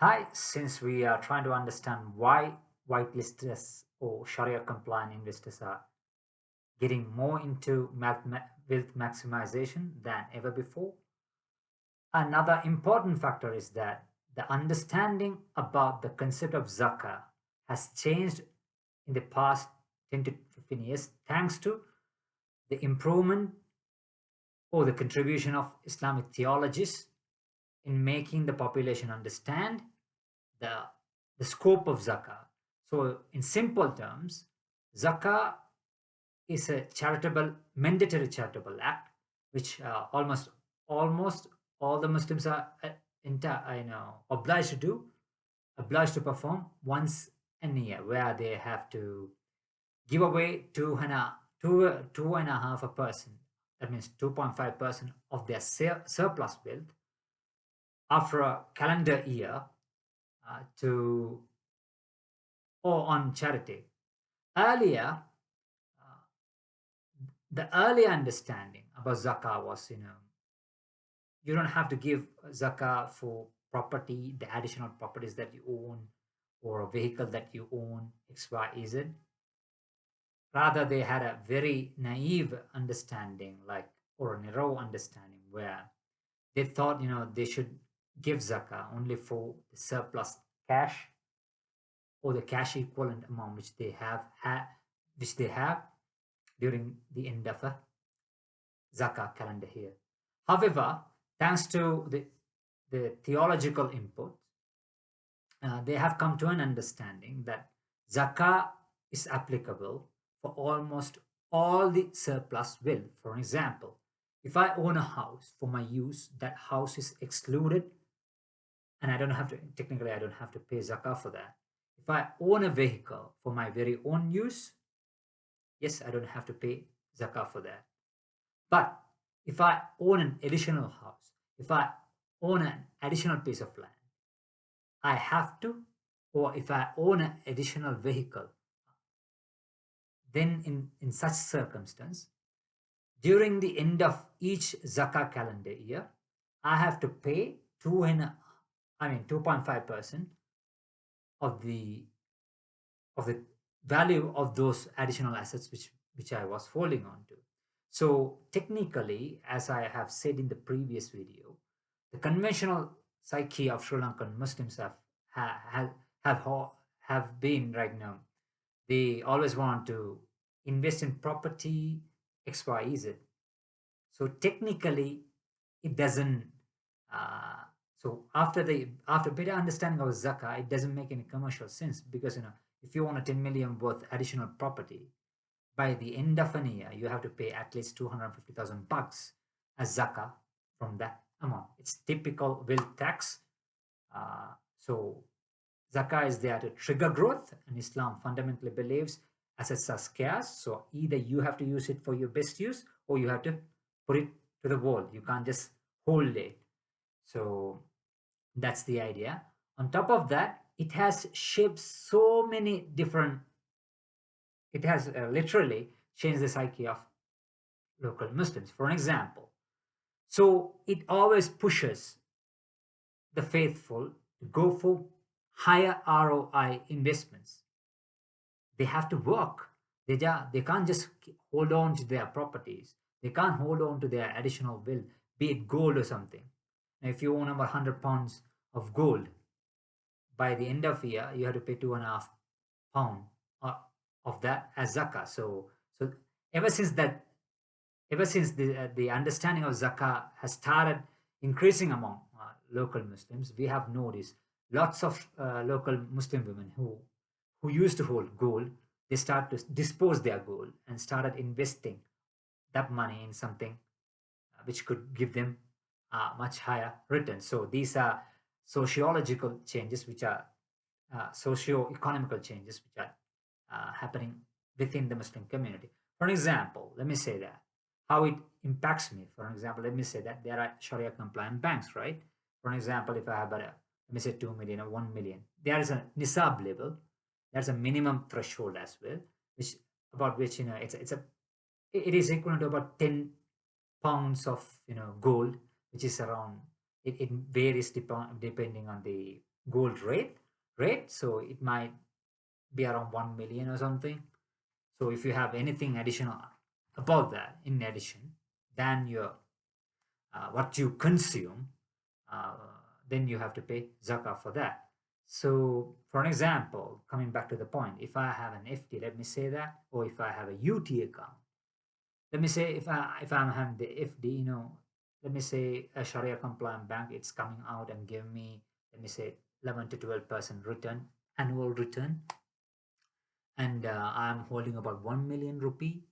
Hi, since we are trying to understand why whitelisters or Sharia compliant investors are getting more into wealth maximization than ever before, another important factor is that the understanding about the concept of zakah has changed in the past 10 to 15 years thanks to the improvement or the contribution of Islamic theologies in making the population understand the, the scope of zakah. So, in simple terms, zakah is a mandatory charitable act, which almost all the Muslims are obliged to do, obliged to perform once a year, where they have to give away two and a half a percent. That means 2.5% of their surplus wealth after a calendar year to or on charity. Earlier, uh, the earlier understanding about zakah was, you don't have to give zakah for property, the additional properties that you own, or a vehicle that you own, X, Y, Z. Rather, they had a very naive understanding, or a narrow understanding, where they thought, they should give zakah only for the surplus cash or the cash equivalent amount which they have during the end of a zakah calendar year. However, thanks to the theological input, they have come to an understanding that zakah is applicable for almost all the surplus wealth. For example, if I own a house for my use, that house is excluded, and I don't have to pay zakah for that. If I own a vehicle for my very own use, yes, I don't have to pay zakah for that. But if I own an additional house, if I own an additional piece of land, I have to, or if I own an additional vehicle, then in such circumstance, during the end of each zakah calendar year, I have to pay 2.5% of the value of those additional assets which I was holding on to. So technically, as I have said in the previous video, the conventional psyche of Sri Lankan Muslims have been right now. They always want to invest in property X, Y, Z. So technically, it doesn't. Uh, so after better understanding of zakah, it doesn't make any commercial sense because if you want a 10 million worth additional property, by the end of an year, you have to pay at least 250,000 bucks as zakah from that amount. It's typical wealth tax. So zakah is there to trigger growth, and Islam fundamentally believes assets are scarce. So either you have to use it for your best use, or you have to put it to the wall. You can't just hold it. So that's the idea. On top of that, it has shaped so many different. It has literally changed the psyche of local Muslims. For an example, so it always pushes the faithful to go for higher ROI investments. They have to work. They can't just hold on to their properties. They can't hold on to their additional wealth, be it gold or something. Now, if you own about 100 pounds of gold, by the end of the year, you have to pay 2.5 pound uh, of that as zakah. So ever since that, ever since the understanding of zakah has started increasing among local Muslims, we have noticed lots of local Muslim women who used to hold gold, they start to dispose their gold and started investing that money in something which could give them much higher returns. So these are sociological changes, which are socio-economical changes, which are happening within the Muslim community. For example, let me say that how it impacts me. For example, let me say that there are Sharia compliant banks, right? For example, if I have let me say 2 million or 1 million, there is a nisab level. There's a minimum threshold as well, which about which it is equivalent to about 10 pounds of gold, which is around, it varies depending on the gold rate, so it might be around 1 million or something. So if you have anything additional above that, in addition, than your what you consume, uh, then you have to pay zakah for that. So for an example, coming back to the point, if I have an FD, let me say that, or if I have a UT account, let me say if I'm having the FD, let me say a Sharia compliant bank, it's coming out and give me, let me say 11 to 12% return, annual return, and I'm holding about 1 million rupee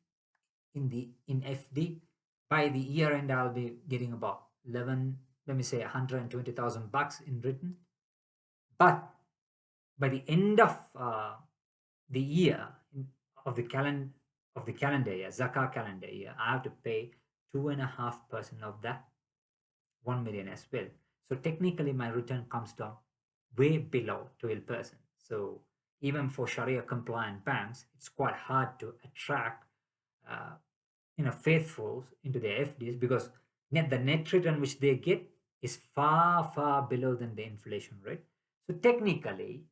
in FD. By the year end, I'll be getting about 11, let me say 120,000 bucks in return. But by the end of the year of the calendar year, Zakah calendar year, I have to pay 2.5% of that 1 million as well. So technically, my return comes down way below 12%. So even for Sharia compliant banks, it's quite hard to attract uh, faithfuls into their FDs, because the net return which they get is far below than the inflation rate. So technically,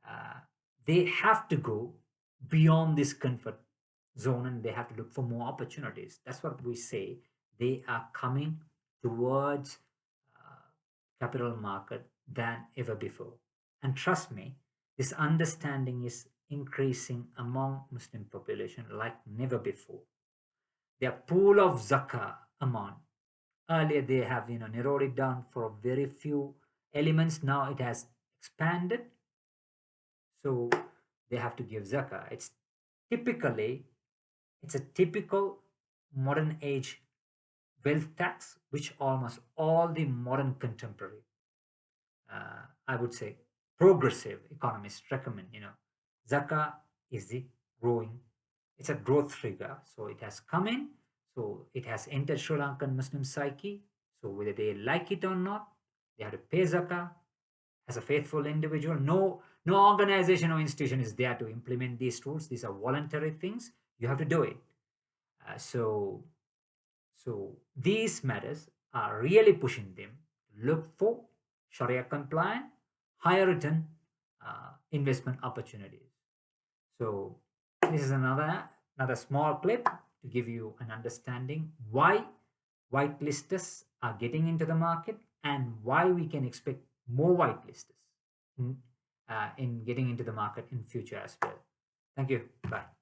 uh, they have to go beyond this comfort zone and they have to look for more opportunities. That's what we say. They are coming towards capital market than ever before. And trust me, this understanding is increasing among Muslim population like never before. Their pool of zakah amount, earlier they have narrowed it down for a very few elements. Now it has expanded, so they have to give zakah. It's a typical modern age wealth tax which almost all the modern contemporary, I would say, progressive economists recommend. Zakah is the growing, it's a growth trigger. So it has come in, so it has entered Sri Lankan Muslim psyche. So whether they like it or not, they have to pay zakah as a faithful individual. No organization or institution is there to implement these rules. These are voluntary things. You have to do it. So these matters are really pushing them to look for Sharia compliant, higher return investment opportunities. So this is another small clip to give you an understanding why whitelisters are getting into the market and why we can expect more whitelisters in getting into the market in future as well. Thank you. Bye.